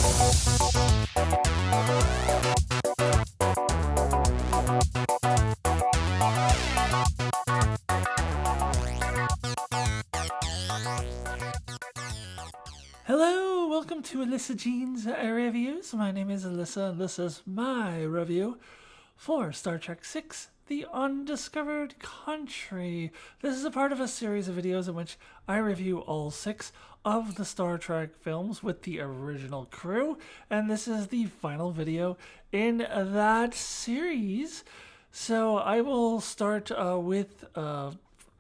Hello, welcome to Alyssa Jean's Reviews. My name is Alyssa, and this is my review for Star Trek VI, The Undiscovered Country. This is a part of a series of videos in which I review all 6 of the Star Trek films with the original crew, and this is the final video in that series. So I will start with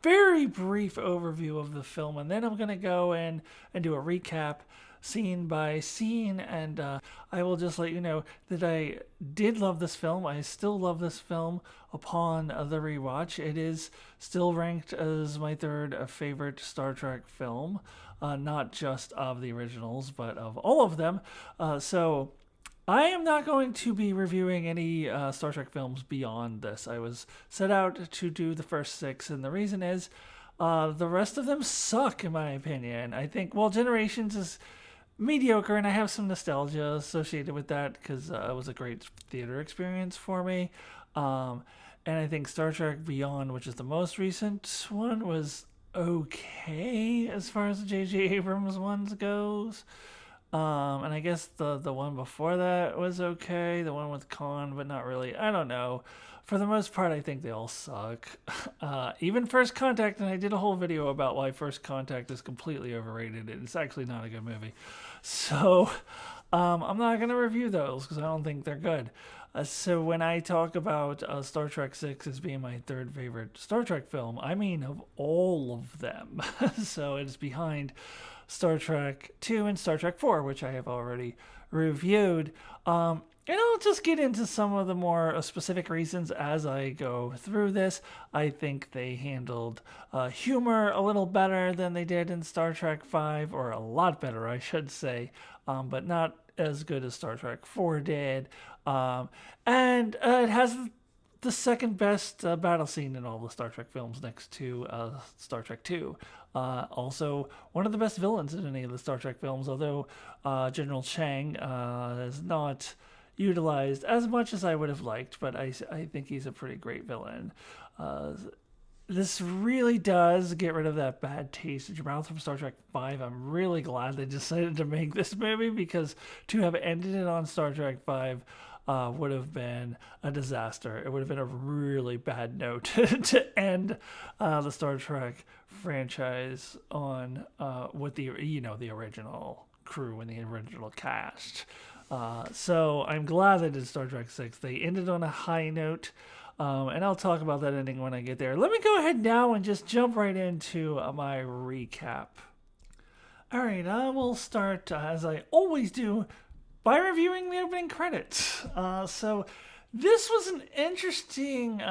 very brief overview of the film, and then I'm going to go in and do a recap scene by scene, and I will just let you know that I did love this film. I still love this film upon the rewatch. It is still ranked as my third favorite Star Trek film, not just of the originals, but of all of them. So I am not going to be reviewing any Star Trek films beyond this. I was set out to do the first 6, and the reason is the rest of them suck, in my opinion. I think, well, Generations is mediocre, and I have some nostalgia associated with that because it was a great theater experience for me. And I think Star Trek Beyond, which is the most recent one, was okay as far as the J.J. Abrams ones goes. And I guess the one before that was okay, the one with Khan, but not really. I don't know. For the most part, I think they all suck. Even First Contact, and I did a whole video about why First Contact is completely overrated. It's actually not a good movie. So I'm not going to review those because I don't think they're good. So when I talk about Star Trek VI as being my third favorite Star Trek film, I mean of all of them. So it's behind Star Trek 2 and Star Trek 4, which I have already reviewed. And I'll just get into some of the more specific reasons as I go through this. I think they handled humor a little better than they did in Star Trek 5, or a lot better, I should say, but not as good as Star Trek 4 did. And it has the second best battle scene in all the Star Trek films next to Star Trek 2. Also, one of the best villains in any of the Star Trek films, although General Chang is not utilized as much as I would have liked, but I think he's a pretty great villain. This really does get rid of that bad taste in your mouth from Star Trek 5. I'm really glad they decided to make this movie, because to have ended it on Star Trek 5 would have been a disaster. It would have been a really bad note to end the Star Trek franchise on with the original crew and the original cast. So I'm glad they did Star Trek 6. They ended on a high note, and I'll talk about that ending when I get there. Let me go ahead now and just jump right into my recap. All right, I will start, as I always do, by reviewing the opening credits. So this was an interesting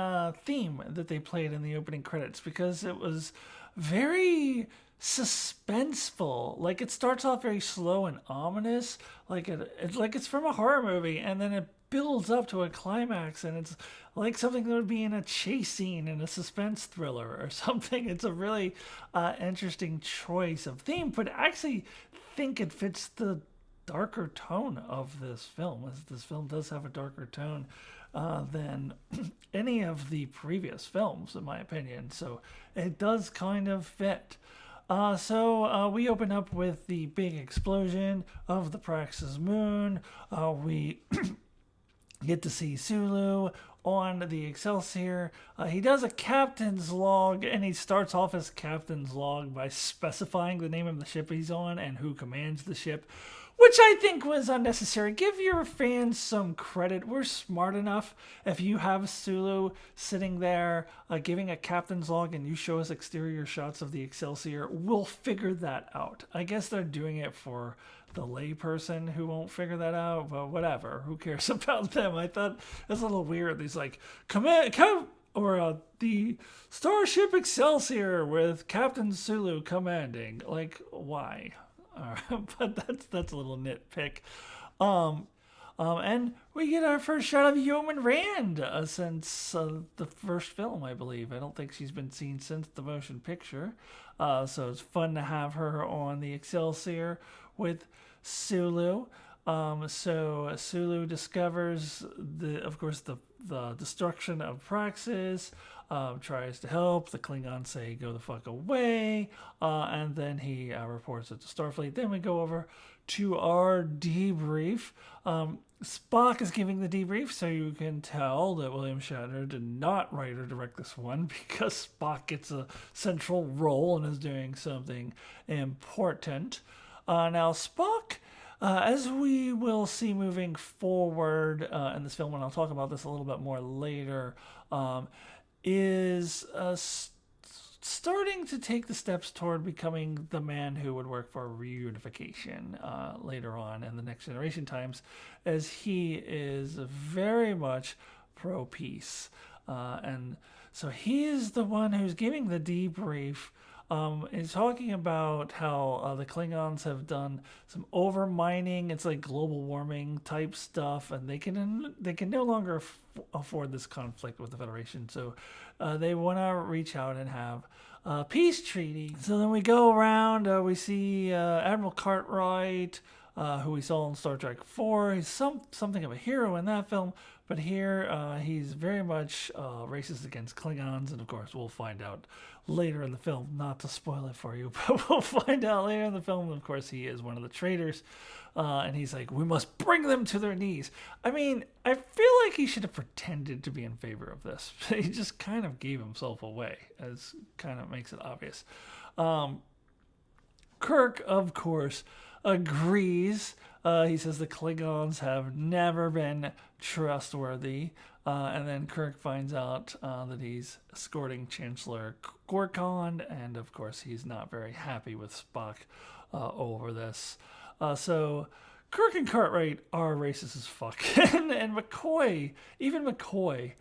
theme that they played in the opening credits, because it was very suspenseful. Like, it starts off very slow and ominous, like it's from a horror movie, and then it builds up to a climax, and it's like something that would be in a chase scene in a suspense thriller or something. It's a really interesting choice of theme, but I actually think it fits the darker tone of this film, as this film does have a darker tone than any of the previous films, in my opinion. So it does kind of fit. So we open up with the big explosion of the Praxis moon. We get to see Sulu on the Excelsior. He does a captain's log, and he starts off his captain's log by specifying the name of the ship he's on and who commands the ship, which I think was unnecessary. Give your fans some credit. We're smart enough. If you have Sulu sitting there giving a captain's log and you show us exterior shots of the Excelsior, we'll figure that out. I guess they're doing it for the layperson who won't figure that out, but whatever. Who cares about them? I thought it was a little weird. He's like, the Starship Excelsior with Captain Sulu commanding. Like, why? But that's a little nitpick. And we get our first shot of Yeoman Rand since the first film, I believe. I don't think she's been seen since the motion picture. So it's fun to have her on the Excelsior with Sulu. So Sulu discovers of course, the destruction of Praxis. Tries to help. The Klingons say, "Go the fuck away," and then he reports it to Starfleet. Then we go over to our debrief. Spock is giving the debrief, so you can tell that William Shatner did not write or direct this one because Spock gets a central role and is doing something important. Now, Spock, as we will see moving forward in this film, and I'll talk about this a little bit more later, is starting to take the steps toward becoming the man who would work for reunification later on in the Next Generation times, as he is very much pro-peace. And so he is the one who's giving the debrief. Is talking about how the Klingons have done some overmining. It's like global warming type stuff, and they can no longer afford this conflict with the Federation. So they want to reach out and have a peace treaty. So then we go around. We see Admiral Cartwright, who we saw in Star Trek 4. He's something of a hero in that film, but here he's very much racist against Klingons, and of course we'll find out later in the film, not to spoil it for you, but we'll find out later in the film, of course, he is one of the traitors, and he's like, we must bring them to their knees. I mean, I feel like he should have pretended to be in favor of this. He just kind of gave himself away, as kind of makes it obvious. Kirk, of course, agrees. He says the Klingons have never been trustworthy. And then Kirk finds out that he's escorting Chancellor Gorkon, and of course he's not very happy with Spock over this. So Kirk and Cartwright are racist as fuck. and McCoy, even McCoy,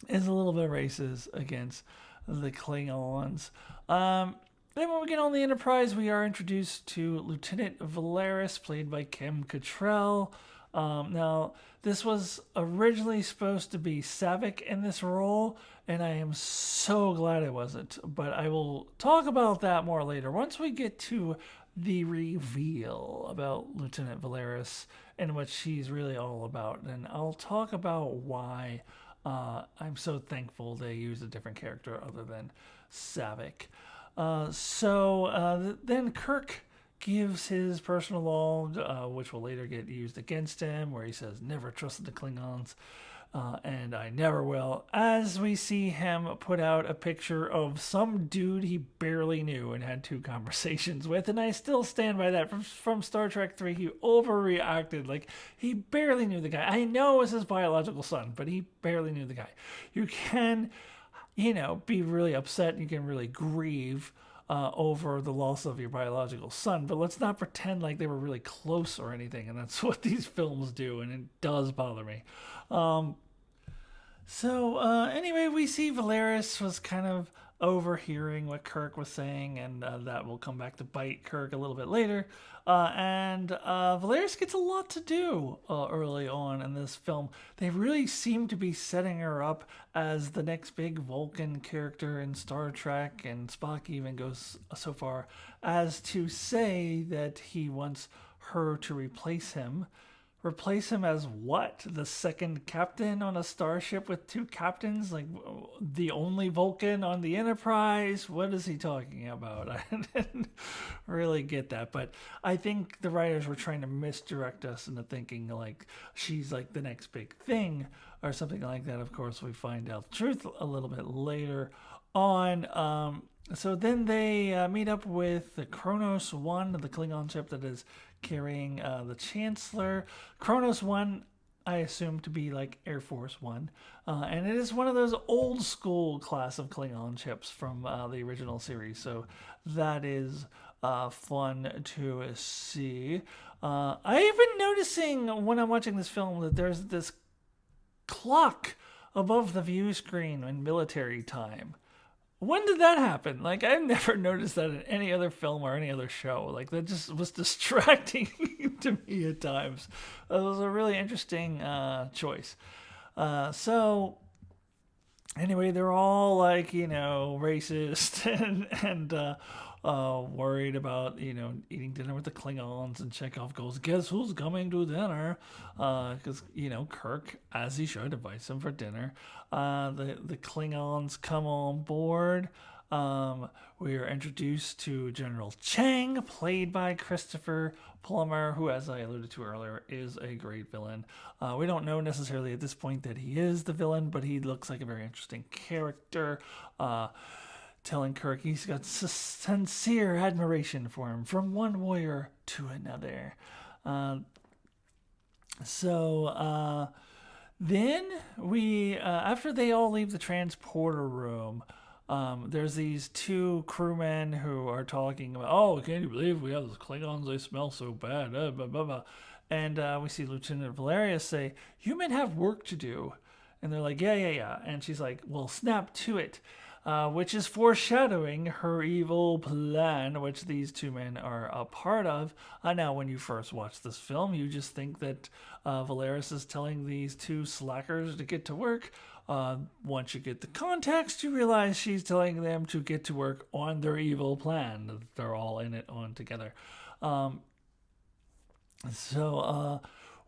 is a little bit racist against the Klingons. Then when we get on the Enterprise, we are introduced to Lieutenant Valeris, played by Kim Cattrall. Now, this was originally supposed to be Saavik in this role, and I am so glad it wasn't. But I will talk about that more later. Once we get to the reveal about Lieutenant Valeris and what she's really all about, and I'll talk about why I'm so thankful they used a different character other than Saavik. Then Kirk gives his personal log, which will later get used against him, where he says, never trusted the Klingons, and I never will, as we see him put out a picture of some dude he barely knew and had 2 conversations with, and I still stand by that. From Star Trek 3, he overreacted, like, he barely knew the guy. I know it was his biological son, but he barely knew the guy. You can, be really upset, you can really grieve over the loss of your biological son, but let's not pretend like they were really close or anything, and that's what these films do, and it does bother me. Anyway, we see Valeris was kind of overhearing what Kirk was saying, and that will come back to bite Kirk a little bit later. Valeris gets a lot to do early on in this film. They really seem to be setting her up as the next big Vulcan character in Star Trek, and Spock even goes so far as to say that he wants her to replace him. Replace him as what? The second captain on a starship with 2 captains? Like, the only Vulcan on the Enterprise? What is he talking about? I didn't really get that. But I think the writers were trying to misdirect us into thinking, like, she's like the next big thing or something like that. Of course, we find out the truth a little bit later on. So then they meet up with the Kronos 1, the Klingon ship that is carrying the Chancellor. Kronos 1, I assume to be like Air Force 1. And it is one of those old school class of Klingon ships from the original series. So that is fun to see. I've been noticing when I'm watching this film that there's this clock above the view screen in military time. When did that happen? Like, I've never noticed that in any other film or any other show. Like, that just was distracting to me at times. It was a really interesting choice. Anyway, they're all, like, racist and worried about, eating dinner with the Klingons, and Chekhov goes, "Guess who's coming to dinner?" Because, Kirk, as he should, invites him for dinner. The Klingons come on board. We are introduced to General Chang, played by Christopher Plummer, who, as I alluded to earlier, is a great villain. We don't know necessarily at this point that he is the villain, but he looks like a very interesting character. Telling Kirk he's got sincere admiration for him, from one warrior to another. Then we, after they all leave the transporter room, there's these two crewmen who are talking about, "Oh, can't you believe we have those Klingons? They smell so bad." Blah, blah, blah. And we see Lieutenant Valerius say, "You men have work to do." And they're like, yeah. And she's like, "Well, snap to it." Which is foreshadowing her evil plan, which these two men are a part of. Now, when you first watch this film, you just think that Valerius is telling these two slackers to get to work. Once you get the context, you realize she's telling them to get to work on their evil plan. They're all in it on together.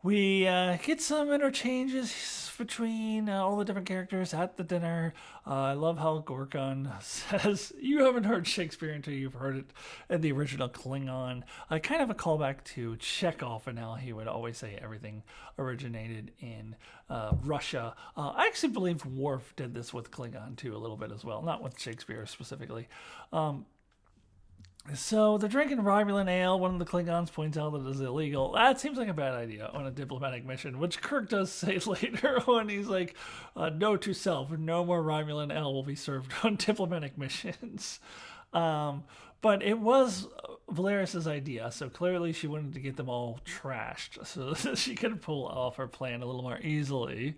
We get some interchanges between all the different characters at the dinner. I love how Gorkon says, "You haven't heard Shakespeare until you've heard it in the original Klingon." Kind of a callback to Chekhov and how he would always say everything originated in Russia. I actually believe Worf did this with Klingon too a little bit as well, not with Shakespeare specifically. So they're drinking Romulan ale. One of the Klingons points out that it is illegal. That seems like a bad idea on a diplomatic mission, which Kirk does say later on. He's like, "Note to self, no more Romulan ale will be served on diplomatic missions." But it was Valerius' idea, so clearly she wanted to get them all trashed so that she could pull off her plan a little more easily.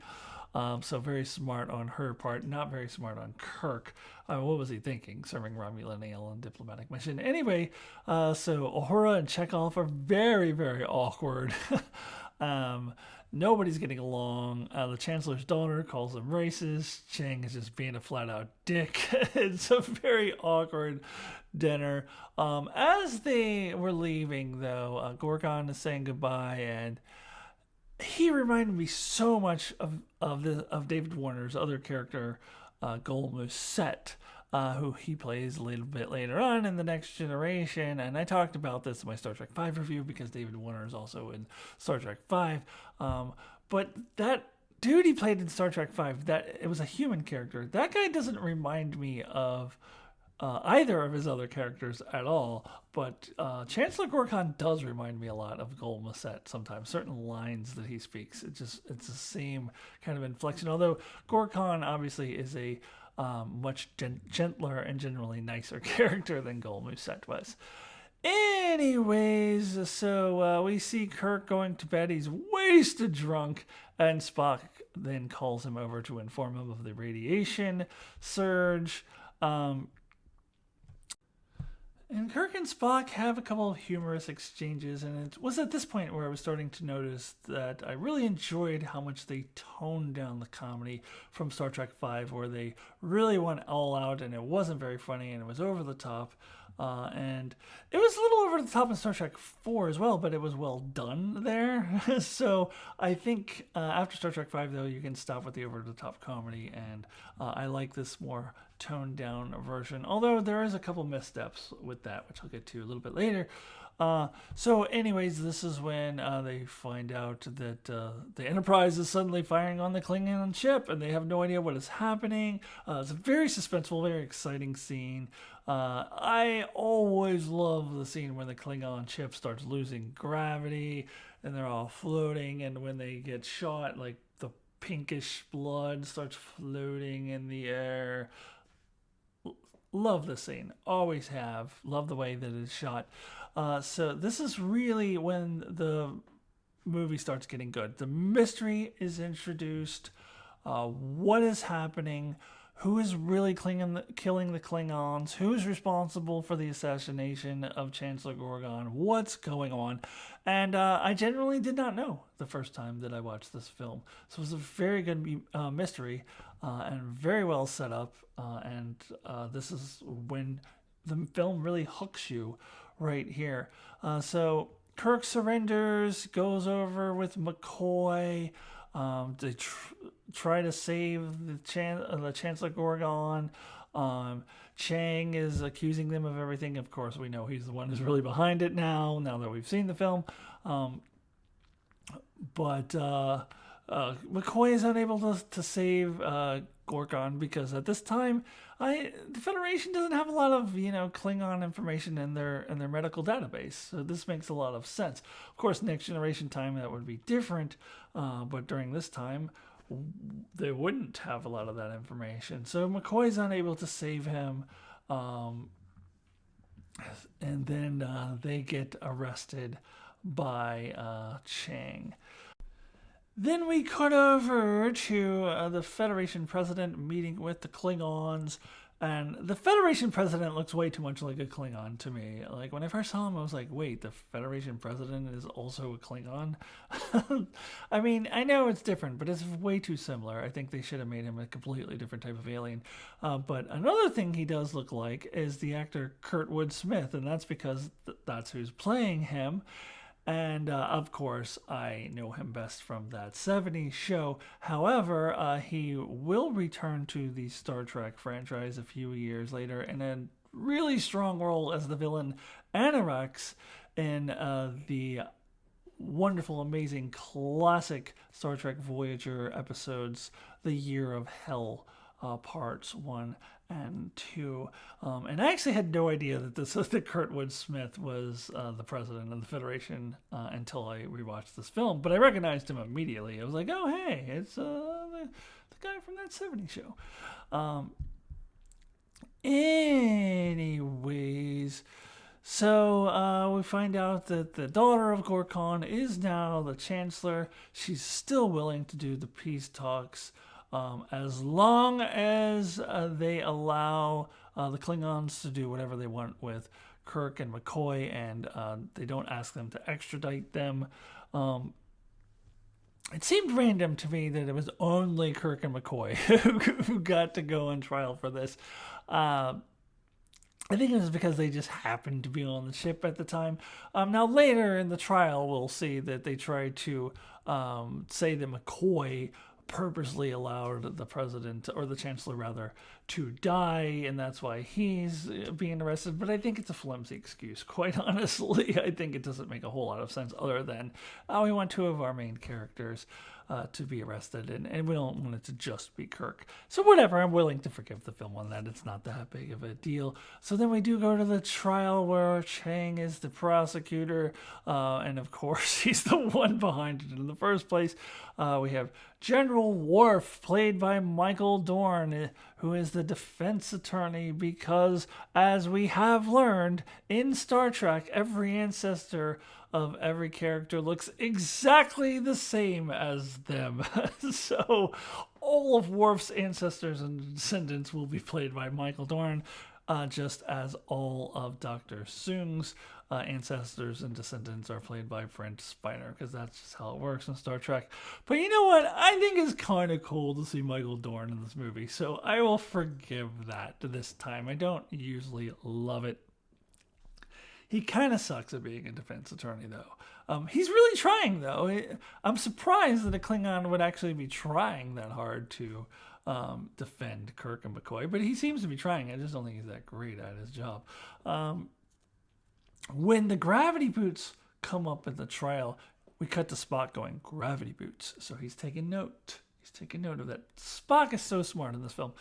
So very smart on her part, not very smart on Kirk. What was he thinking, serving Romulan ale on diplomatic mission? Anyway, so Uhura and Chekhov are very, very awkward. Nobody's getting along. The Chancellor's daughter calls them racist. Chang is just being a flat-out dick. It's a very awkward dinner. As they were leaving, though, Gorkon is saying goodbye, and he reminded me so much of David Warner's other character, Gul Musset, who he plays a little bit later on in The Next Generation. And I talked about this in my Star Trek V review because David Warner is also in Star Trek V. But that dude he played in Star Trek V, that it was a human character. That guy doesn't remind me of either of his other characters at all, but Chancellor Gorkon does remind me a lot of Gul Musset sometimes. Certain lines that he speaks, it's the same kind of inflection. Although Gorkon obviously is a much gentler and generally nicer character than Gul Musset was. Anyways, so we see Kirk going to bed. He's wasted drunk, and Spock then calls him over to inform him of the radiation surge. And Kirk and Spock have a couple of humorous exchanges, and it was at this point where I was starting to notice that I really enjoyed how much they toned down the comedy from Star Trek V, where they really went all out, and it wasn't very funny, and it was over the top. And it was a little over the top in Star Trek IV as well, but it was well done there. So I think after Star Trek V, though, you can stop with the over-the-top comedy, and I like this more toned-down version. Although there is a couple missteps with that, which I'll get to a little bit later. So anyways, this is when they find out that the Enterprise is suddenly firing on the Klingon ship, and they have no idea what is happening. It's a very suspenseful, very exciting scene. I always love the scene when the Klingon ship starts losing gravity, and they're all floating, and when they get shot, like the pinkish blood starts floating in the air. Love the scene. Always have. Love the way that it's shot. So this is really when the movie starts getting good. The mystery is introduced. What is happening? Who is really killing the Klingons? Who's responsible for the assassination of Chancellor Gorgon? What's going on? And I generally did not know the first time that I watched this film. So it was a very good mystery and very well set up. And this is when the film really hooks you right here. So Kirk surrenders, goes over with McCoy. They try to save the Chancellor Gorgon. Chang is accusing them of everything. Of course, we know he's the one who's really behind it now that we've seen the film. But McCoy is unable to save Gorgon because at this time, the Federation doesn't have a lot of Klingon information in their medical database. So this makes a lot of sense. Of course, Next Generation time that would be different, but during this time, they wouldn't have a lot of that information. So McCoy's unable to save him, and then they get arrested by Chang. Then we cut over to the Federation president meeting with the Klingons, and the Federation president looks way too much like a Klingon to me. Like, when I first saw him, I was like, wait, the Federation president is also a Klingon? I mean, I know it's different, but it's way too similar. I think they should have made him a completely different type of alien. But another thing he does look like is the actor Kurtwood Smith, and that's because that's who's playing him. And, of course, I know him best from that 70s show. However, he will return to the Star Trek franchise a few years later in a really strong role as the villain Anorax in the wonderful, amazing, classic Star Trek Voyager episodes, The Year of Hell, parts 1 and 2. And I actually had no idea that that Kurtwood Smith was the president of the Federation until I rewatched this film. But I recognized him immediately. I was like, oh, hey, it's the guy from that 70s show. Anyways, so we find out that the daughter of Gorkon is now the Chancellor. She's still willing to do the peace talks. As long as they allow the Klingons to do whatever they want with Kirk and McCoy, and they don't ask them to extradite them. It seemed random to me that it was only Kirk and McCoy who got to go on trial for this. I think it was because they just happened to be on the ship at the time. Now, later in the trial, we'll see that they tried to say that McCoy purposely allowed the president, or the chancellor rather, to die, and that's why he's being arrested. But I think it's a flimsy excuse, quite honestly. I think it doesn't make a whole lot of sense other than we want two of our main characters to be arrested, and we don't want it to just be Kirk. So whatever, I'm willing to forgive the film on that. It's not that big of a deal. So then we do go to the trial where Chang is the prosecutor, and of course he's the one behind it in the first place. We have General Worf, played by Michael Dorn, who is the defense attorney, because as we have learned in Star Trek, every ancestor of every character looks exactly the same as them. So all of Worf's ancestors and descendants will be played by Michael Dorn, just as all of Dr. Soong's ancestors and descendants are played by Brent Spiner, because that's just how it works in Star Trek. But you know what? I think it's kind of cool to see Michael Dorn in this movie, so I will forgive that this time. I don't usually love it. He kind of sucks at being a defense attorney, though. He's really trying, though. I'm surprised that a Klingon would actually be trying that hard to defend Kirk and McCoy, but he seems to be trying. I just don't think he's that great at his job. When the gravity boots come up at the trial, we cut to Spock going, gravity boots. So he's taking note. He's taking note of that. Spock is so smart in this film.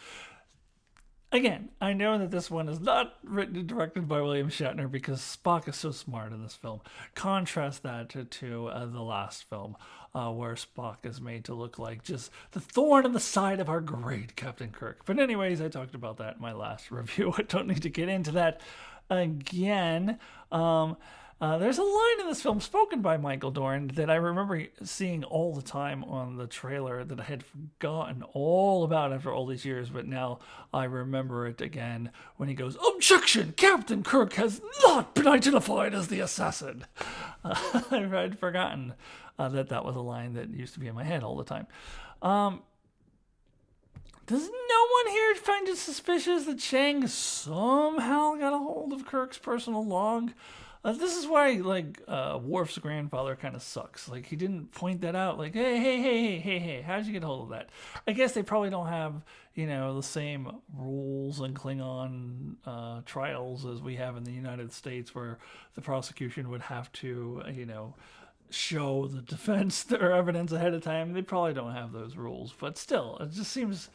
Again, I know that this one is not written and directed by William Shatner because Spock is so smart in this film. Contrast that to the last film, where Spock is made to look like just the thorn in the side of our great Captain Kirk. But anyways, I talked about that in my last review. I don't need to get into that again. There's a line in this film spoken by Michael Dorn that I remember seeing all the time on the trailer that I had forgotten all about after all these years, but now I remember it again when he goes, "Objection! Captain Kirk has not been identified as the assassin." I'd forgotten that was a line that used to be in my head all the time. Does no one here find it suspicious that Chang somehow got a hold of Kirk's personal log? This is why, Worf's grandfather kind of sucks. Like, he didn't point that out. Like, hey, how'd you get a hold of that? I guess they probably don't have, the same rules in Klingon trials as we have in the United States, where the prosecution would have to, show the defense their evidence ahead of time. They probably don't have those rules. But still, it just seems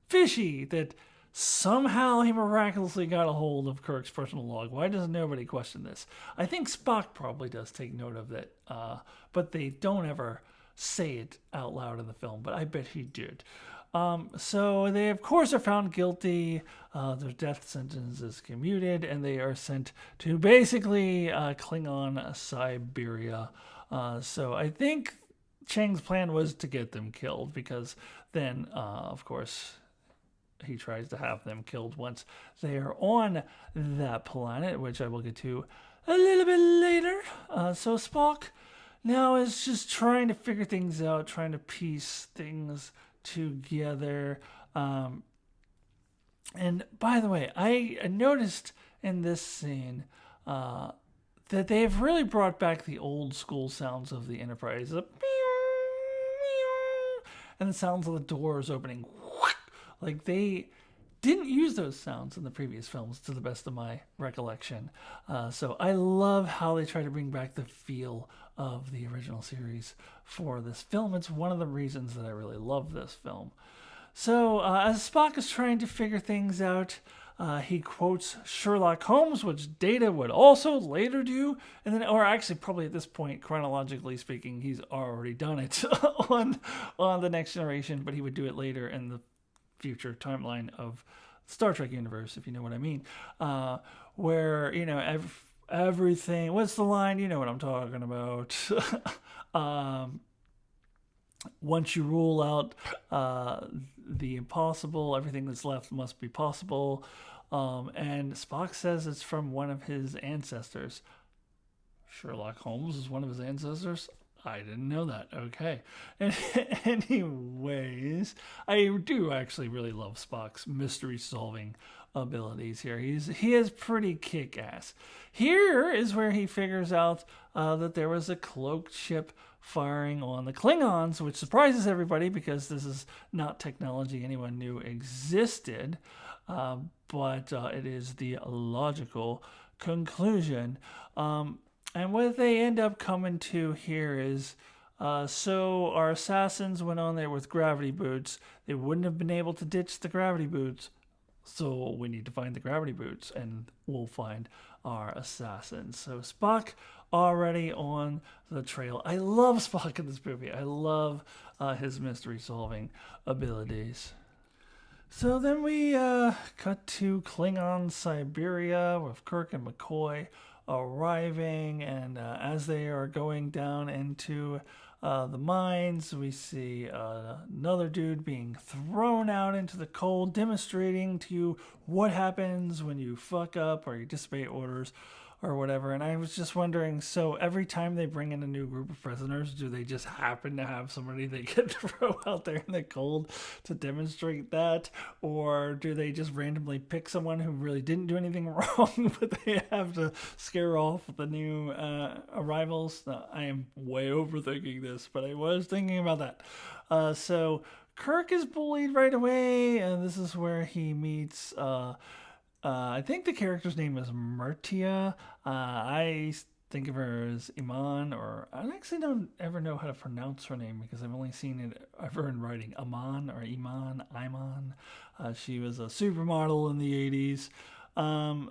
fishy that somehow he miraculously got a hold of Kirk's personal log. Why does nobody question this? I think Spock probably does take note of it, but they don't ever say it out loud in the film, but I bet he did. So they, of course, are found guilty. Their death sentence is commuted, and they are sent to basically Klingon Siberia. So I think Chang's plan was to get them killed, because then, of course, he tries to have them killed once they are on that planet, which I will get to a little bit later. So Spock now is just trying to figure things out, trying to piece things together. And by the way, I noticed in this scene that they've really brought back the old school sounds of the Enterprise. And the sounds of the doors opening. Like, they didn't use those sounds in the previous films, to the best of my recollection. So I love how they try to bring back the feel of the original series for this film. It's one of the reasons that I really love this film. So as Spock is trying to figure things out, he quotes Sherlock Holmes, which Data would also later do. And then, or actually probably at this point, chronologically speaking, he's already done it on The Next Generation, but he would do it later in the future timeline of Star Trek universe, if you know what I mean, where, everything, what's the line? You know what I'm talking about. Once you rule out the impossible, everything that's left must be possible. And Spock says it's from one of his ancestors. Sherlock Holmes is one of his ancestors? I didn't know that. Okay. Anyways, I do actually really love Spock's mystery-solving abilities here. He is pretty kick-ass. Here is where he figures out that there was a cloaked ship firing on the Klingons, which surprises everybody because this is not technology anyone knew existed, but it is the logical conclusion. And what they end up coming to here is, so our assassins went on there with gravity boots. They wouldn't have been able to ditch the gravity boots, so we need to find the gravity boots, and we'll find our assassins. So Spock already on the trail. I love Spock in this movie. I love his mystery-solving abilities. So then we cut to Klingon Siberia with Kirk and McCoy arriving, and as they are going down into the mines, we see another dude being thrown out into the cold, demonstrating to you what happens when you fuck up or you disobey orders or whatever. And I was just wondering, so every time they bring in a new group of prisoners, do they just happen to have somebody they can throw out there in the cold to demonstrate that? Or do they just randomly pick someone who really didn't do anything wrong, but they have to scare off the new arrivals? I am way overthinking this, but I was thinking about that. So Kirk is bullied right away, and this is where he meets... I think the character's name is Murtia. I think of her as Iman, or I actually don't ever know how to pronounce her name because I've only seen it ever in writing. Iman. She was a supermodel in the 80s.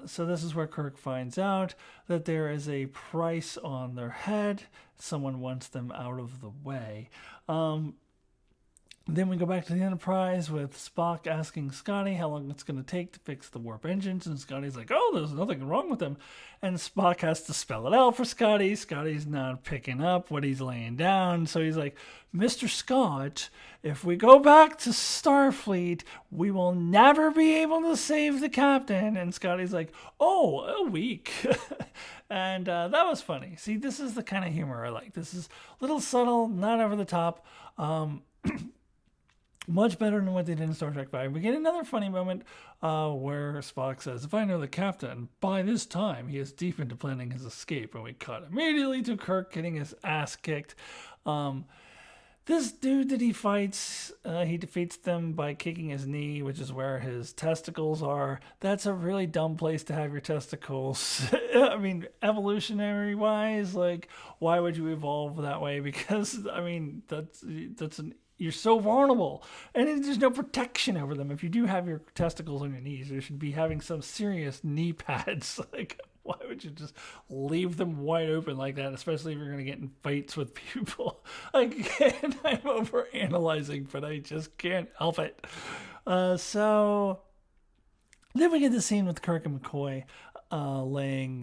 So this is where Kirk finds out that there is a price on their head. Someone wants them out of the way. Then we go back to the Enterprise with Spock asking Scotty how long it's going to take to fix the warp engines. And Scotty's like, oh, there's nothing wrong with them. And Spock has to spell it out for Scotty. Scotty's not picking up what he's laying down. So he's like, Mr. Scott, if we go back to Starfleet, we will never be able to save the captain. And Scotty's like, oh, a week. And that was funny. See, this is the kind of humor I like. This is a little subtle, not over the top. Much better than what they did in Star Trek 5. We get another funny moment where Spock says, if I know the captain, by this time he is deep into planning his escape. And we cut immediately to Kirk getting his ass kicked. This dude that he fights, he defeats them by kicking his knee, which is where his testicles are. That's a really dumb place to have your testicles. I mean, evolutionary-wise, like, why would you evolve that way? Because, I mean, you're so vulnerable, and there's no protection over them. If you do have your testicles on your knees, you should be having some serious knee pads. Like, why would you just leave them wide open like that, especially if you're going to get in fights with people? Again, I'm overanalyzing, but I just can't help it. So then we get the scene with Kirk and McCoy laying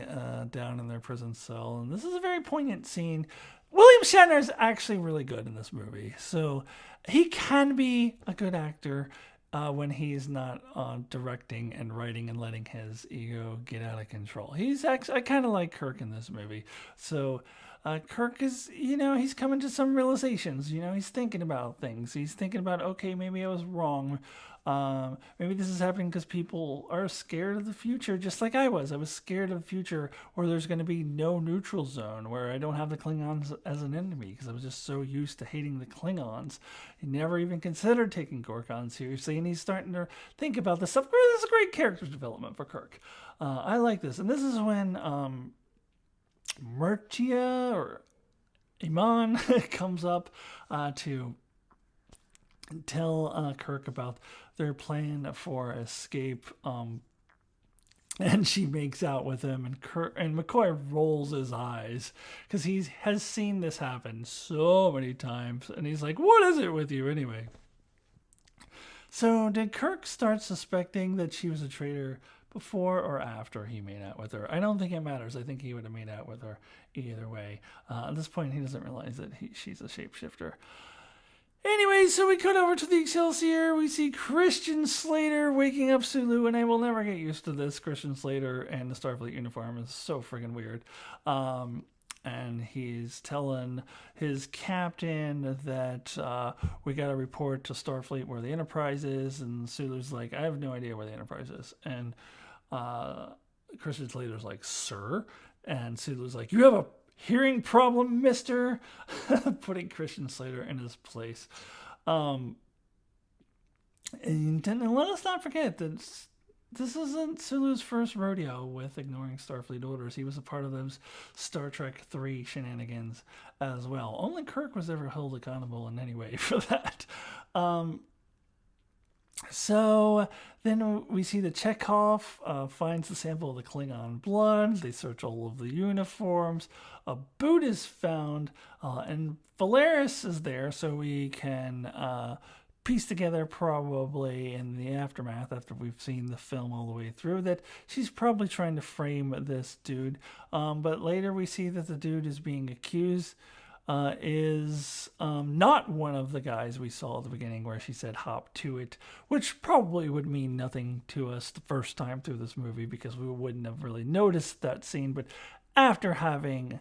down in their prison cell, and this is a very poignant scene. William Shatner is actually really good in this movie, so he can be a good actor when he's not directing and writing and letting his ego get out of control. He's actually, I kind of like Kirk in this movie. So Kirk is, he's coming to some realizations. He's thinking about things. He's thinking about, okay, maybe I was wrong. Maybe this is happening because people are scared of the future, just like I was. I was scared of the future where there's going to be no neutral zone, where I don't have the Klingons as an enemy, because I was just so used to hating the Klingons. He never even considered taking Gorkon seriously, and he's starting to think about this stuff. This is a great character development for Kirk. I like this. And this is when Murtia or Iman comes up to tell Kirk about their plan for escape, and she makes out with him, and McCoy rolls his eyes because he has seen this happen so many times, and he's like, what is it with you anyway? So did Kirk start suspecting that she was a traitor before or after he made out with her? I don't think it matters. I think he would have made out with her either way. At this point, he doesn't realize that she's a shapeshifter. Anyway, so we cut over to the Excelsior. We see Christian Slater waking up Sulu, and I will never get used to this. Christian Slater and the Starfleet uniform is so friggin' weird. And he's telling his captain that we got to report to Starfleet where the Enterprise is, and Sulu's like, I have no idea where the Enterprise is. And Christian Slater's like, sir? And Sulu's like, you have a hearing problem, mister? Putting Christian Slater in his place. And let us not forget that this isn't Sulu's first rodeo with ignoring Starfleet orders. He was a part of those Star Trek 3 shenanigans as well. Only Kirk was ever held accountable in any way for that. So then we see that Chekhov finds the sample of the Klingon blood. They search all of the uniforms. A boot is found, and Valeris is there, so we can piece together, probably in the aftermath, after we've seen the film all the way through, that she's probably trying to frame this dude. But later we see that the dude is being accused is not one of the guys we saw at the beginning where she said hop to it, which probably would mean nothing to us the first time through this movie because we wouldn't have really noticed that scene. But after having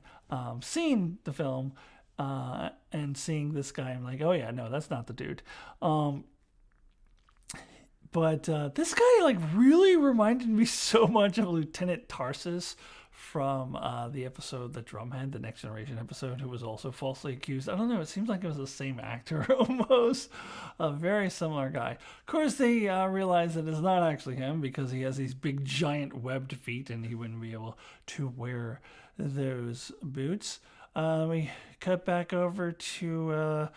seen the film and seeing this guy, I'm like, oh yeah, no, that's not the dude. But this guy like really reminded me so much of Lieutenant Tarsus from the episode The Drumhead, the Next Generation episode, who was also falsely accused. I don't know, it seems like it was the same actor almost. A very similar guy. Of course, they realize that it's not actually him because he has these big giant webbed feet and he wouldn't be able to wear those boots. We cut back over to...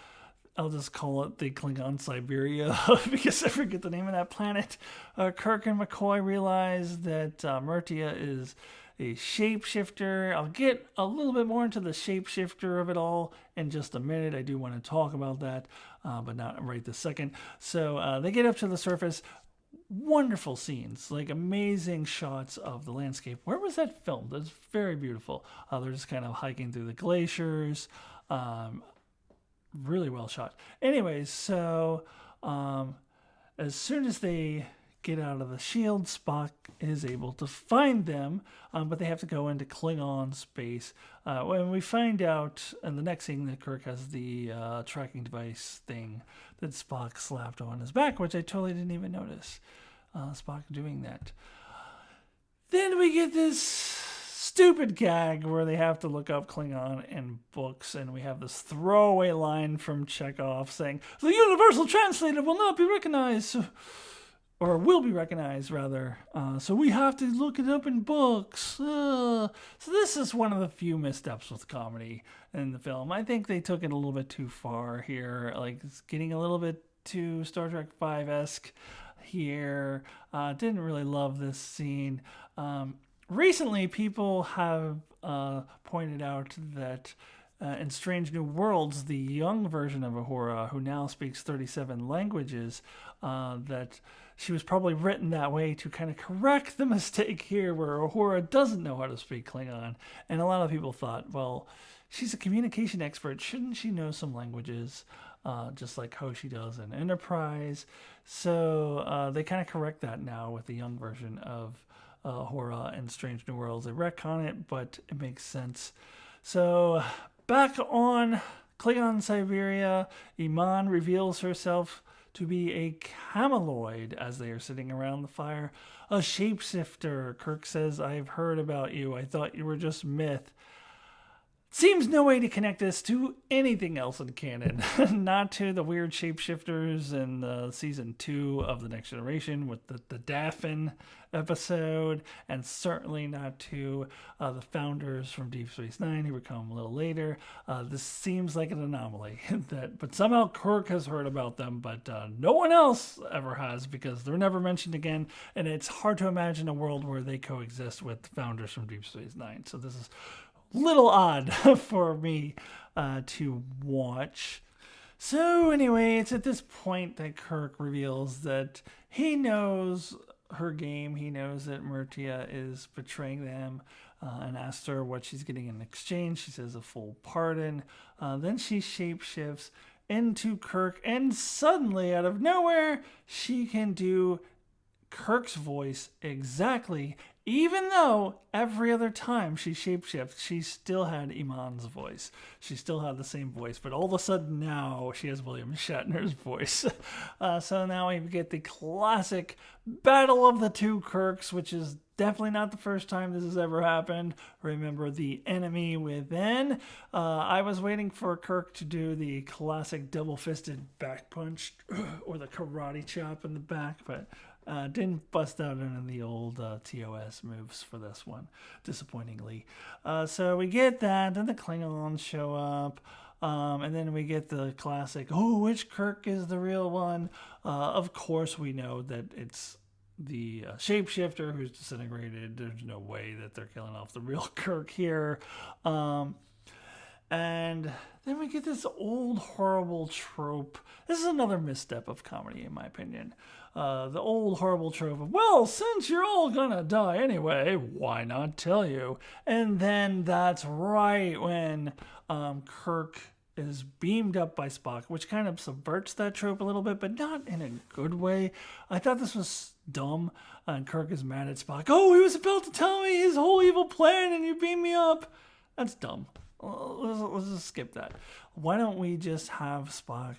I'll just call it the Klingon Siberia because I forget the name of that planet. Kirk and McCoy realize that Murtia is a shapeshifter. I'll get a little bit more into the shapeshifter of it all in just a minute. I do want to talk about that, but not right this second. So they get up to the surface. Wonderful scenes, like amazing shots of the landscape. Where was that filmed? It's very beautiful. They're just kind of hiking through the glaciers. Really well shot. Anyways, so as soon as they get out of the shield, Spock is able to find them, but they have to go into Klingon space. When we find out in the next scene that Kirk has the tracking device thing that Spock slapped on his back, which I totally didn't even notice Spock doing that. Then we get this stupid gag where they have to look up Klingon in books, and we have this throwaway line from Chekhov saying, "The universal translator will not be recognized," or will be recognized, rather. So we have to look it up in books. So this is one of the few missteps with comedy in the film. I think they took it a little bit too far here. Like, it's getting a little bit too Star Trek 5-esque here. Didn't really love this scene. Recently, people have pointed out that in Strange New Worlds, the young version of Uhura, who now speaks 37 languages, that she was probably written that way to kind of correct the mistake here where Uhura doesn't know how to speak Klingon. And a lot of people thought, well, she's a communication expert. Shouldn't she know some languages, just like Hoshi does in Enterprise? So they kind of correct that now with the young version of Uhura and Strange New Worlds. They retcon it, but it makes sense. So back on Klingon Siberia, Iman reveals herself to be a cameloid as they are sitting around the fire. A shapeshifter. Kirk says, "I've heard about you. I thought you were just myth." Seems no way to connect this to anything else in canon. Not to the weird shapeshifters in season 2 of The Next Generation with the Daffin episode, and certainly not to the founders from Deep Space Nine who would come a little later. This seems like an anomaly, but somehow Kirk has heard about them, but no one else ever has, because they're never mentioned again, and it's hard to imagine a world where they coexist with the founders from Deep Space Nine. So this is little odd for me to watch. So anyway, it's at this point that Kirk reveals that he knows her game. He knows that Murtia is betraying them, and asks her what she's getting in exchange. She says a full pardon. Then she shapeshifts into Kirk, and suddenly, out of nowhere, she can do Kirk's voice exactly, even though every other time she shapeshifts, she still had Iman's voice. She still had the same voice, but all of a sudden now she has William Shatner's voice. So now we get the classic battle of the two Kirks, which is definitely not the first time this has ever happened. Remember the enemy within. I was waiting for Kirk to do the classic double-fisted back punch or the karate chop in the back, but didn't bust out any of the old TOS moves for this one, disappointingly. So we get that, then the Klingons show up, and then we get the classic, oh, which Kirk is the real one? Of course we know that it's the shapeshifter who's disintegrated. There's no way that they're killing off the real Kirk here. And then we get this old horrible trope. This is another misstep of comedy, in my opinion. The old horrible trope of, well, since you're all gonna die anyway, why not tell you? And then that's right when Kirk is beamed up by Spock, which kind of subverts that trope a little bit, but not in a good way. I thought this was dumb, and Kirk is mad at Spock. Oh, he was about to tell me his whole evil plan, and you beam me up. That's dumb. Let's just skip that. Why don't we just have Spock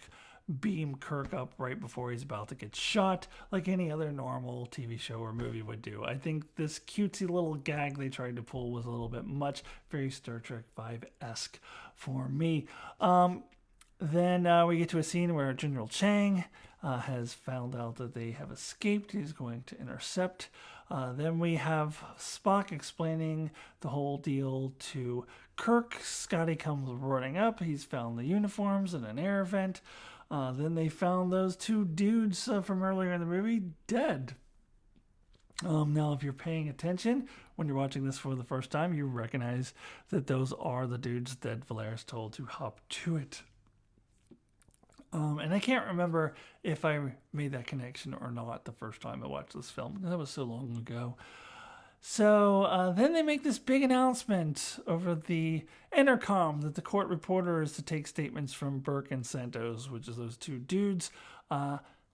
beam Kirk up right before he's about to get shot, like any other normal TV show or movie would do? I think this cutesy little gag they tried to pull was a little bit much, very Star Trek 5-esque for me. Then we get to a scene where General Chang has found out that they have escaped. He's going to intercept. Then we have Spock explaining the whole deal to Kirk. Scotty comes running up. He's found the uniforms in an air vent. Then they found those two dudes from earlier in the movie dead. Now, if you're paying attention when you're watching this for the first time, you recognize that those are the dudes that Valeris told to hop to it. And I can't remember if I made that connection or not the first time I watched this film. That was so long ago. So then they make this big announcement over the intercom that the court reporter is to take statements from Burke and Santos, which is those two dudes.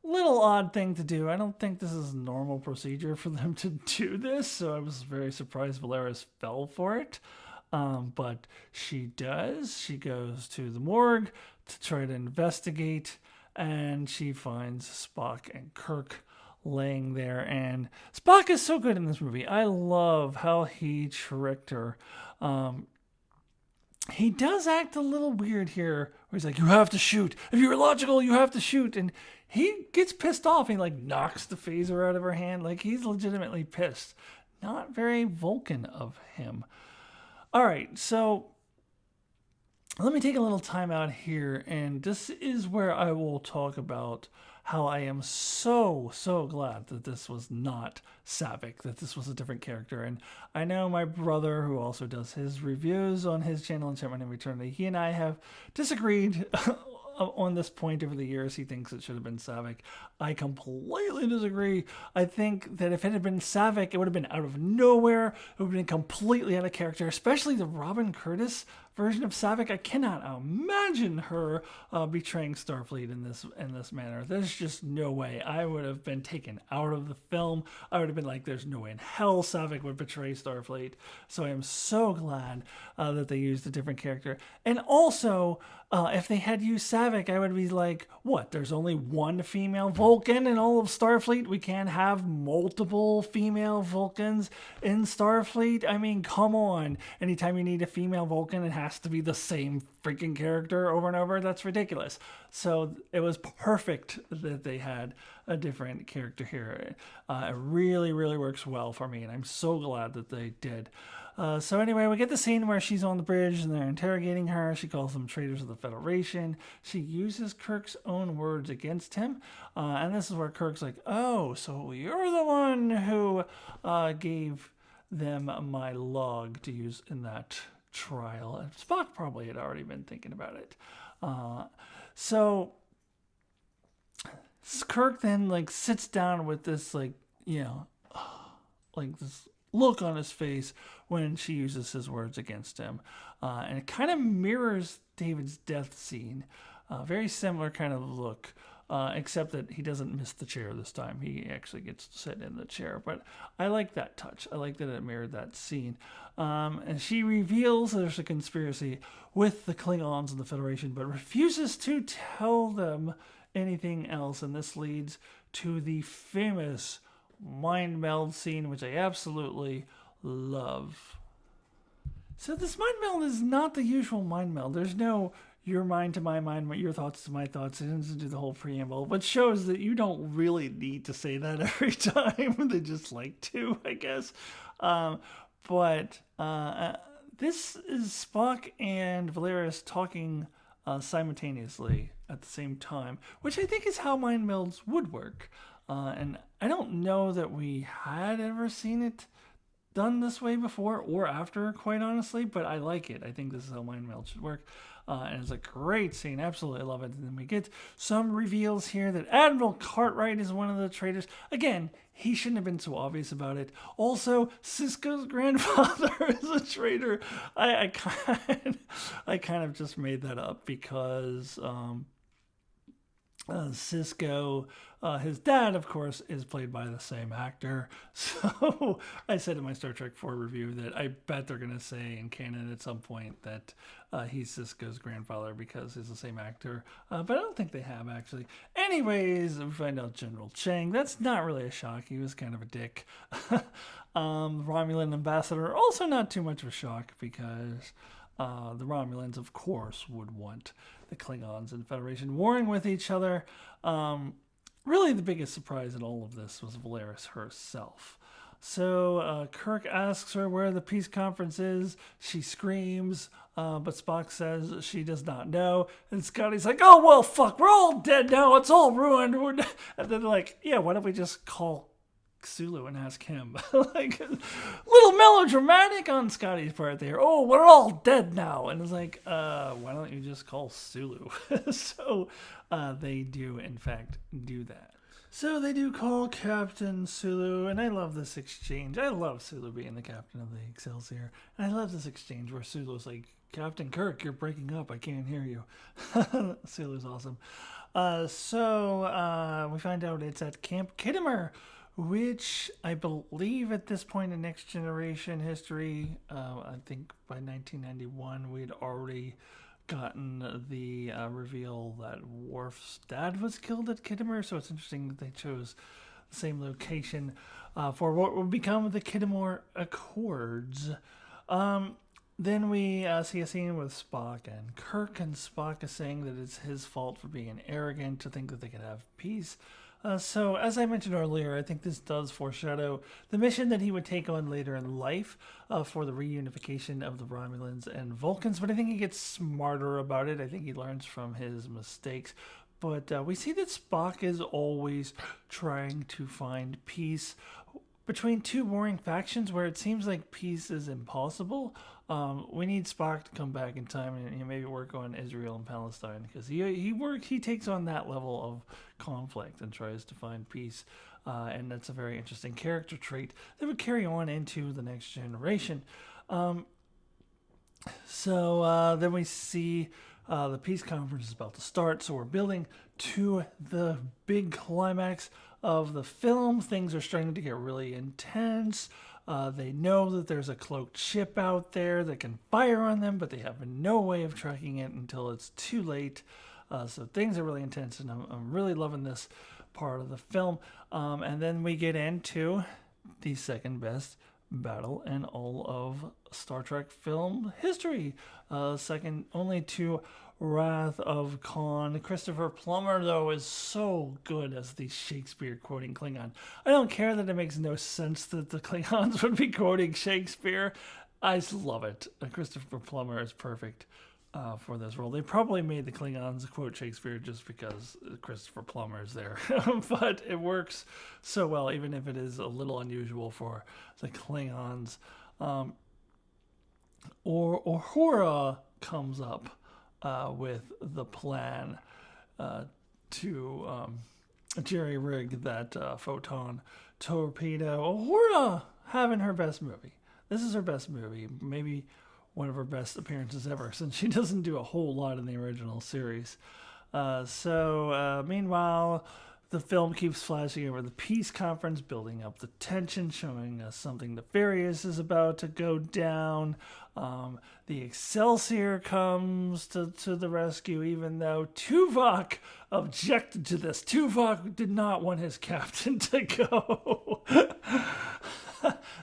little odd thing to do. I don't think this is normal procedure for them to do this, so I was very surprised Valeris fell for it. But she does. She goes to the morgue to try to investigate, and she finds Spock and Kirk laying there. And Spock is so good in this movie. I love how he tricked her. He does act a little weird here, where he's like, "You have to shoot. If you're logical, you have to shoot." And he gets pissed off. He like knocks the phaser out of her hand. Like he's legitimately pissed. Not very Vulcan of him. All right, so let me take a little time out here, and this is where I will talk about how I am so glad that this was not Savick, that this was a different character. And I know my brother, who also does his reviews on his channel, Enchantment and Eternity, he and I have disagreed on this point over the years. He thinks it should have been Savick. I completely disagree. I think that if it had been Savick, it would have been out of nowhere. It would have been completely out of character, especially the Robin Curtis version of Savick. I cannot imagine her betraying Starfleet in this manner. There's just no way. I would have been taken out of the film. I would have been like, there's no way in hell Savick would betray Starfleet. So I am so glad that they used a different character. And also, if they had used Savick, I would be like, what? There's only one female Vulcan in all of Starfleet? We can't have multiple female Vulcans in Starfleet? I mean, come on. Anytime you need a female Vulcan, it has to be the same freaking character over and over. That's ridiculous. So it was perfect that they had a different character here. It really works well for me, and I'm so glad that they did. So anyway, we get the scene where she's on the bridge and they're interrogating her. She calls them traitors of the Federation. She uses Kirk's own words against him. And this is where Kirk's like, "Oh, so you're the one who gave them my log to use in that trial." And Spock probably had already been thinking about it. So Kirk then like sits down with this like this look on his face when she uses his words against him. And it kind of mirrors David's death scene. Very similar kind of look, except that he doesn't miss the chair this time. He actually gets to sit in the chair. But I like that touch. I like that it mirrored that scene. And she reveals there's a conspiracy with the Klingons and the Federation, but refuses to tell them anything else. And this leads to the famous mind meld scene, which I absolutely love. So this mind meld is not the usual mind meld. There's no your mind to my mind, your thoughts to my thoughts. It doesn't do the whole preamble, which shows that you don't really need to say that every time. They just like to, I guess. But this is Spock and Valeris talking simultaneously at the same time, which I think is how mind melds would work. And I don't know that we had ever seen it done this way before or after, quite honestly, but I like it. I think this is how mind meld should work. And it's a great scene. Absolutely love it. And then we get some reveals here that Admiral Cartwright is one of the traitors. Again, he shouldn't have been so obvious about it. Also, Sisko's grandfather is a traitor. I kind of just made that up because Sisko, his dad, of course, is played by the same actor. So I said in my Star Trek 4 review that I bet they're going to say in canon at some point that he's Sisko's grandfather because he's the same actor. But I don't think they have, actually. Anyways, we find out General Chang. That's not really a shock. He was kind of a dick. The Romulan ambassador, also not too much of a shock because the Romulans, of course, would want the Klingons and Federation warring with each other. Really, the biggest surprise in all of this was Valeris herself. So Kirk asks her where the peace conference is. She screams, but Spock says she does not know. And Scotty's like, "Oh, well, fuck, we're all dead now. It's all ruined." And then they're like, "Yeah, why don't we just call Sulu and ask him?" Like, a little melodramatic on Scotty's part there. "Oh, we're all dead now." And it's like, why don't you just call Sulu? So they do, in fact, do that. So they do call Captain Sulu, and I love this exchange. I love Sulu being the captain of the Excelsior. And I love this exchange where Sulu's like, Captain Kirk, you're breaking up. I can't hear you. Sulu's awesome. So we find out it's at Camp Kittimer, which I believe at this point in Next Generation history, I think by 1991, we'd already gotten the reveal that Worf's dad was killed at Kittimer. So it's interesting that they chose the same location for what would become the Kittimer Accords. Then we see a scene with Spock and Kirk, and Spock is saying that it's his fault for being arrogant to think that they could have peace. So, as I mentioned earlier, I think this does foreshadow the mission that he would take on later in life for the reunification of the Romulans and Vulcans, but I think he gets smarter about it. I think he learns from his mistakes. But we see that Spock is always trying to find peace between two warring factions where it seems like peace is impossible. We need Spock to come back in time and maybe work on Israel and Palestine, because he takes on that level of conflict and tries to find peace, and that's a very interesting character trait that would carry on into the Next Generation. So then we see the peace conference is about to start, so we're building to the big climax of the film. Things are starting to get really intense. They know that there's a cloaked ship out there that can fire on them, but they have no way of tracking it until it's too late. So things are really intense, and I'm really loving this part of the film. And then we get into the second best battle in all of Star Trek film history, second only to Wrath of Khan. Christopher Plummer, though, is so good as the Shakespeare quoting Klingon. I don't care that it makes no sense that the Klingons would be quoting Shakespeare. I just love it. Christopher Plummer is perfect for this role. They probably made the Klingons quote Shakespeare just because Christopher Plummer is there. But it works so well, even if it is a little unusual for the Klingons. Uhura comes up with the plan to jerry-rig that photon torpedo. Uhura having her best movie. This is her best movie. Maybe one of her best appearances ever, since she doesn't do a whole lot in the original series. Meanwhile, the film keeps flashing over the peace conference, building up the tension, showing us something nefarious is about to go down. The Excelsior comes to the rescue, even though Tuvok objected to this. Tuvok did not want his captain to go.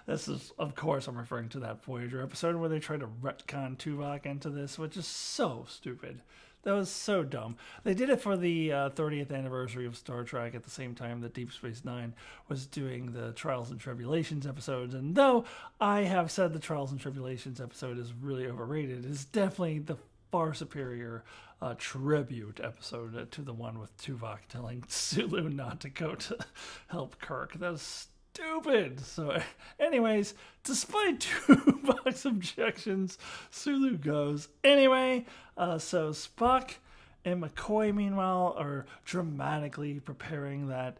This is, of course, I'm referring to that Voyager episode where they tried to retcon Tuvok into this, which is so stupid. That was so dumb. They did it for the 30th anniversary of Star Trek at the same time that Deep Space Nine was doing the Trials and Tribulations episodes. And though I have said the Trials and Tribulations episode is really overrated, it's definitely the far superior tribute episode to the one with Tuvok telling Sulu not to go to help Kirk. That was stupid. So anyways, despite Tuvok's objections, Sulu goes anyway. So Spock and McCoy, meanwhile, are dramatically preparing that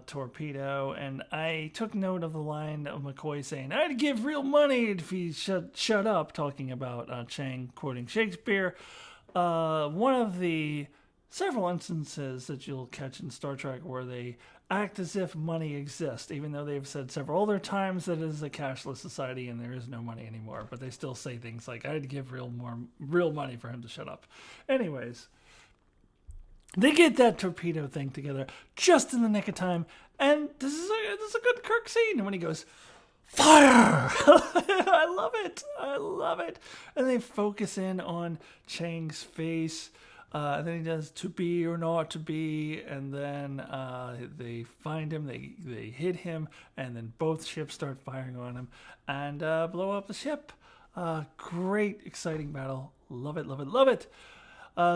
torpedo. And I took note of the line of McCoy saying, "I'd give real money if he shut up," talking about Chang quoting Shakespeare. One of the several instances that you'll catch in Star Trek where they act as if money exists, even though they've said several other times that it is a cashless society and there is no money anymore, but they still say things like, "I'd give real money for him to shut up." Anyways, they get that torpedo thing together just in the nick of time, and this is a good Kirk scene when he goes, "Fire!" I love it. And they focus in on Chang's face. And then he does "to be or not to be," and then they find him, they hit him, and then both ships start firing on him and blow up the ship. Great, exciting battle. Love it.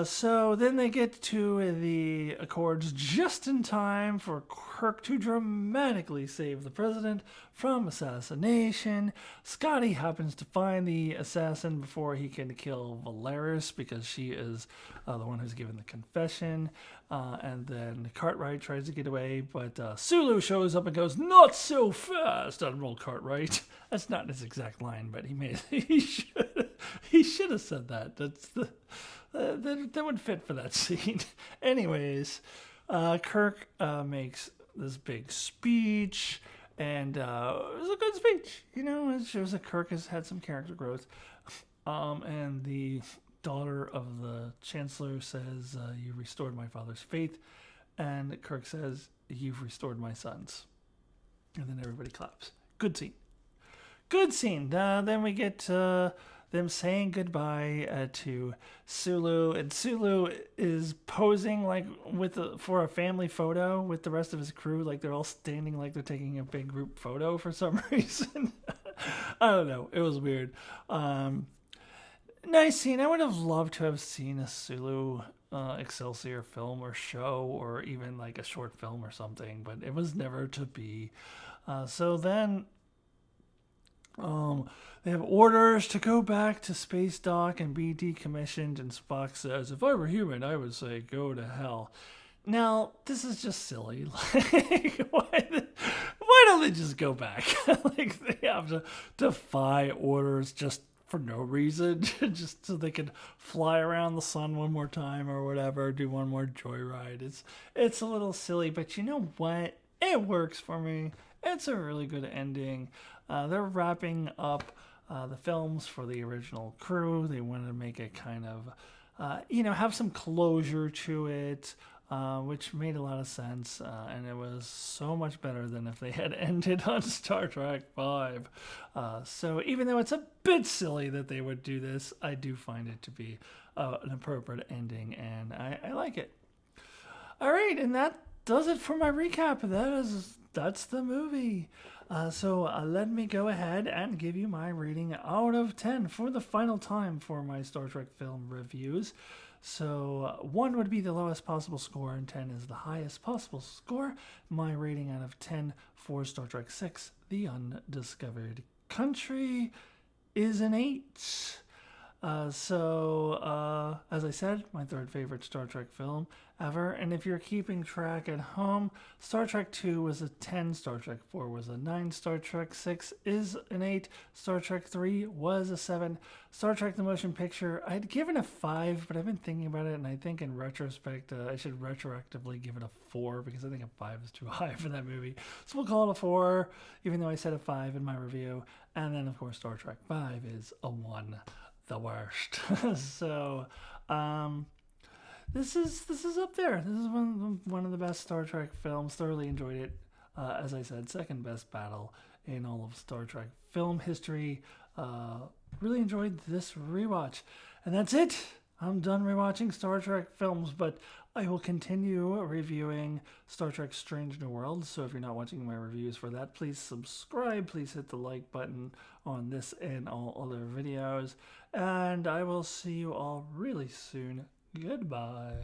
So then they get to the Accords just in time for Kirk to dramatically save the president from assassination. Scotty happens to find the assassin before he can kill Valeris, because she is the one who's given the confession. And then Cartwright tries to get away, but Sulu shows up and goes, "Not so fast, Admiral Cartwright." That's not his exact line, but he He should have said that. That's the that would fit for that scene. Anyways, Kirk makes this big speech, and it was a good speech. You know, it shows that Kirk has had some character growth. And the daughter of the Chancellor says, "You restored my father's faith," and Kirk says, "You've restored my son's." And then everybody claps. Good scene. Good scene. Then we get them saying goodbye to Sulu, and Sulu is posing like for a family photo with the rest of his crew, like they're all standing like they're taking a big group photo for some reason. I don't know. It was weird. Nice scene. I would have loved to have seen a Sulu Excelsior film or show, or even like a short film or something, but it was never to be. So then they have orders to go back to space dock and be decommissioned, and Spock says, "If I were human, I would say go to hell." Now, this is just silly. Like, why don't they just go back? Like, they have to defy orders just for no reason, just so they can fly around the sun one more time or whatever, do one more joyride. It's a little silly, but you know what? It works for me. It's a really good ending. They're wrapping up the films for the original crew. They wanted to make it kind of, have some closure to it, which made a lot of sense, and it was so much better than if they had ended on Star Trek V. So even though it's a bit silly that they would do this, I do find it to be an appropriate ending, and I like it. All right, and that does it for my recap. That's the movie. So let me go ahead and give you my rating out of 10 for the final time for my Star Trek film reviews. So 1 would be the lowest possible score, and 10 is the highest possible score. My rating out of 10 for Star Trek VI, The Undiscovered Country, is an 8. As I said, my third favorite Star Trek film ever. And if you're keeping track at home, Star Trek II was a 10, Star Trek IV was a 9, Star Trek VI is an 8, Star Trek III was a 7, Star Trek the Motion Picture, I'd given a 5, but I've been thinking about it, and I think in retrospect, I should retroactively give it a 4, because I think a 5 is too high for that movie. So we'll call it a 4, even though I said a 5 in my review. And then, of course, Star Trek V is a 1. The worst. So, this is up there. This is one of the best Star Trek films. Thoroughly enjoyed it. As I said, second best battle in all of Star Trek film history. Really enjoyed this rewatch, and that's it. I'm done rewatching Star Trek films, but I will continue reviewing Star Trek Strange New Worlds. So if you're not watching my reviews for that, please subscribe. Please hit the like button on this and all other videos. And I will see you all really soon. Goodbye.